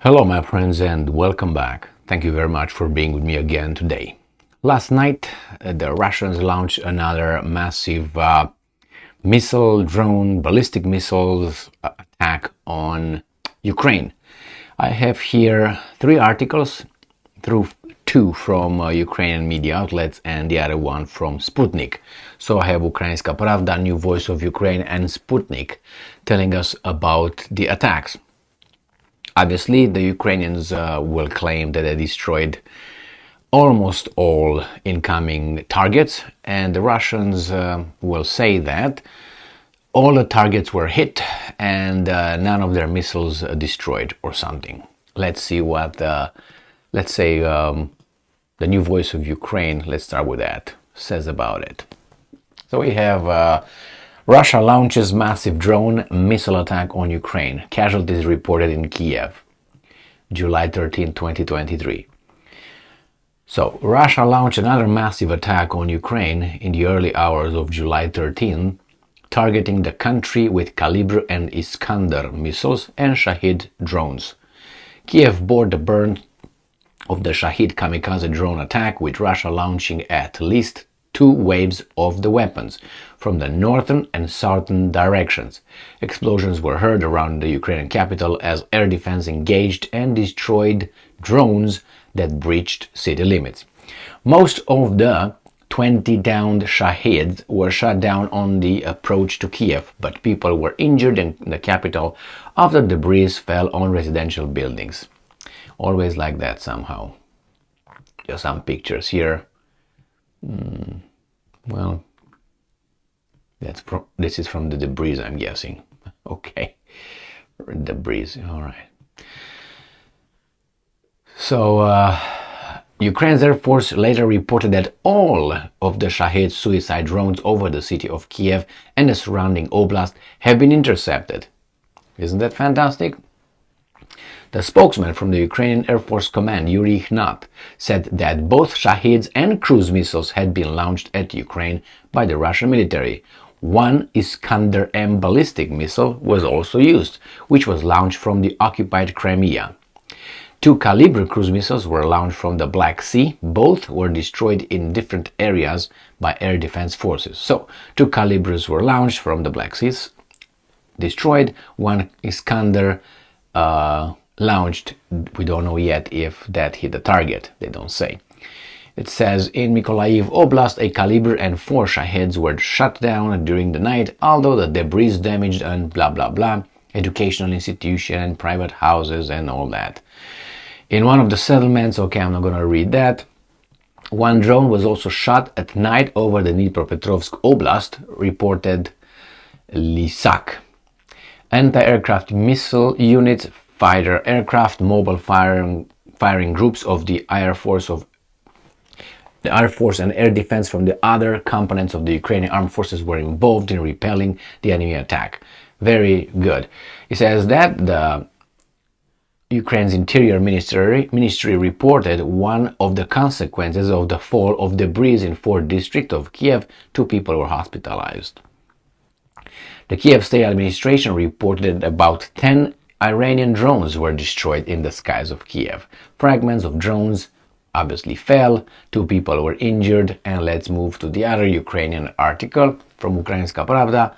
Hello my friends and welcome back. Thank you very much for being with me again today. Last night the Russians launched another massive missile drone ballistic missiles attack on Ukraine. I have here three articles, two from Ukrainian media outlets and the other one from Sputnik. So I have Ukrainska Pravda, New Voice of Ukraine, and Sputnik telling us about the attacks. Obviously, the Ukrainians will claim that they destroyed almost all incoming targets, and the Russians will say that all the targets were hit and none of their missiles destroyed or something. Let's see what, the New Voice of Ukraine, let's start with that, says about it. So we have Russia launches massive drone missile attack on Ukraine. Casualties reported in Kiev, July 13, 2023. So, Russia launched another massive attack on Ukraine in the early hours of July 13, targeting the country with Kalibr and Iskander missiles and Shahed drones. Kiev bore the burn of the Shahed kamikaze drone attack, with Russia launching at least two waves of the weapons from the northern and southern directions. Explosions were heard around the Ukrainian capital as air defense engaged and destroyed drones that breached city limits. Most of the 20 downed Shaheds were shot down on the approach to Kiev, but people were injured in the capital after debris fell on residential buildings. Always like that somehow. Just some pictures here. Well, this is from the debris, I'm guessing. Okay, debris, all right. So, Ukraine's Air Force later reported that all of the Shahed suicide drones over the city of Kiev and the surrounding oblast have been intercepted. Isn't that fantastic? The spokesman from the Ukrainian Air Force Command, Yuri Ihnat, said that both Shaheds and cruise missiles had been launched at Ukraine by the Russian military. One Iskander M ballistic missile was also used, which was launched from the occupied Crimea. Two Kalibr cruise missiles were launched from the Black Sea. Both were destroyed in different areas by air defense forces. So, two Kalibrs were launched from the Black Sea, destroyed. One Iskander launched. We don't know yet if that hit the target. They don't say. It says in Mykolaiv Oblast, a Kalibr and 4 Shaheds were shut down during the night, although the debris damaged and blah blah blah, educational institution and private houses and all that. In one of the settlements, okay, I'm not gonna read that. One drone was also shot at night over the Dnipropetrovsk Oblast, reported Lysak. Anti-aircraft missile units, fighter aircraft, mobile firing groups of the Air Force and air defense from the other components of the Ukrainian armed forces were involved in repelling the enemy attack. Very good. It says that the Ukraine's Interior Ministry reported one of the consequences of the fall of debris in 4 districts of Kiev. 2 people were hospitalized. The Kiev State Administration reported that about 10 Iranian drones were destroyed in the skies of Kiev. Fragments of drones obviously fell, 2 people were injured, and let's move to the other Ukrainian article from Ukrainska Pravda.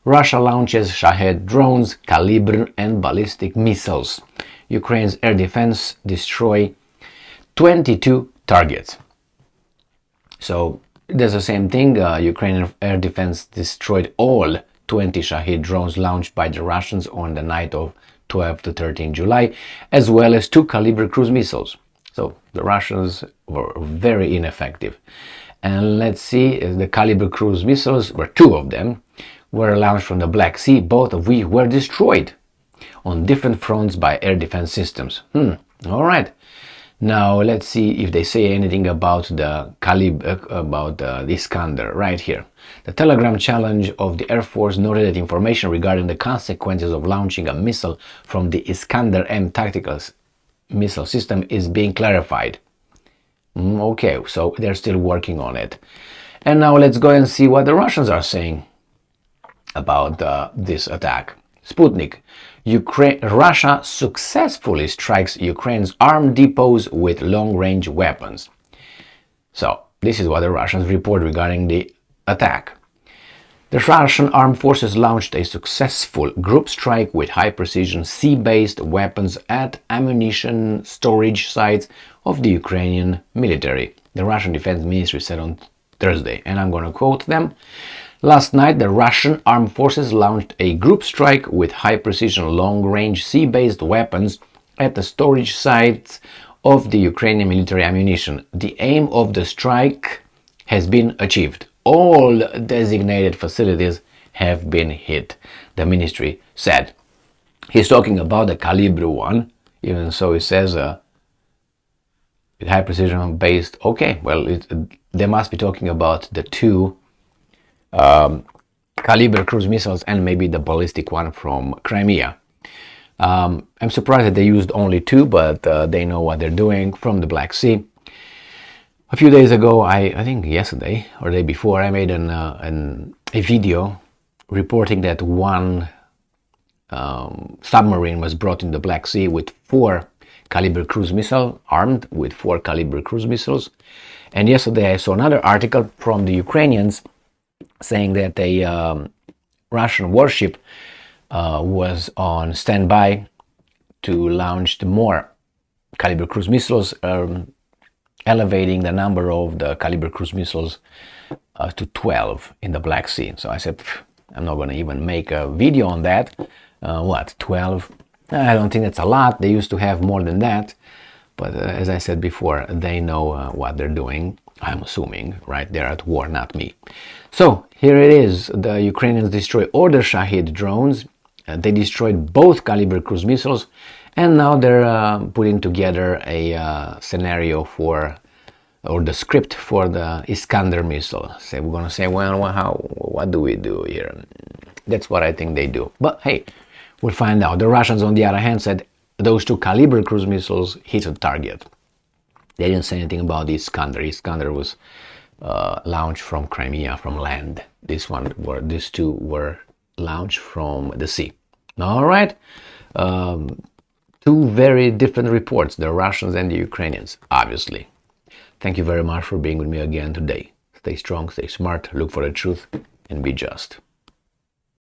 Russia launches Shahed drones, Kalibr and ballistic missiles. Ukraine's air defense destroy 22 targets. So there's the same thing. Ukrainian air defense destroyed all 20 Shahed drones launched by the Russians on the night of 12 to 13 July, as well as 2 Kalibr cruise missiles. So the Russians were very ineffective. And let's see, the Kalibr cruise missiles, were 2 of them, were launched from the Black Sea, both of which were destroyed on different fronts by air defense systems. All right. Now let's see if they say anything about the Kalibr, about the Iskander, right here. The Telegram challenge of the Air Force noted that information regarding the consequences of launching a missile from the Iskander M tactical missile system is being clarified. Okay, so they're still working on it. And now let's go and see what the Russians are saying about this attack. Sputnik. Russia successfully strikes Ukraine's armed depots with long-range weapons. So, this is what the Russians report regarding the attack. The Russian armed forces launched a successful group strike with high-precision sea-based weapons at ammunition storage sites of the Ukrainian military, the Russian Defense Ministry said on Thursday, and I'm going to quote them. Last night, the Russian armed forces launched a group strike with high-precision long-range sea-based weapons at the storage sites of the Ukrainian military ammunition. The aim of the strike has been achieved. All designated facilities have been hit, the ministry said. He's talking about the Kalibr one, even so he says high precision based. Okay, well, they must be talking about the two Kalibr cruise missiles and maybe the ballistic one from Crimea. I'm surprised that they used only two, but they know what they're doing from the Black Sea. A few days ago, I think yesterday or the day before, I made a video reporting that one submarine was brought in the Black Sea with 4 Kalibr cruise missiles, armed with 4 Kalibr cruise missiles. And yesterday I saw another article from the Ukrainians saying that a Russian warship was on standby to launch more Kalibr cruise missiles, elevating the number of the Kalibr cruise missiles to 12 in the Black Sea. So I said, I'm not going to even make a video on that. 12? I don't think that's a lot. They used to have more than that. But as I said before, they know what they're doing. I'm assuming, right? They're at war, not me. So here it is. The Ukrainians destroy all the Shahed drones. They destroyed both Kalibr cruise missiles. And now they're putting together a scenario for, or the script for the Iskander missile. So we're going to say, well, what do we do here? That's what I think they do. But hey, we'll find out. The Russians, on the other hand, said those 2 Kalibr cruise missiles hit a target. They didn't say anything about the Iskander. Iskander was launched from Crimea, from land. These 2 were launched from the sea. All right. 2 very different reports, the Russians and the Ukrainians, obviously. Thank you very much for being with me again today. Stay strong, stay smart, look for the truth, and be just.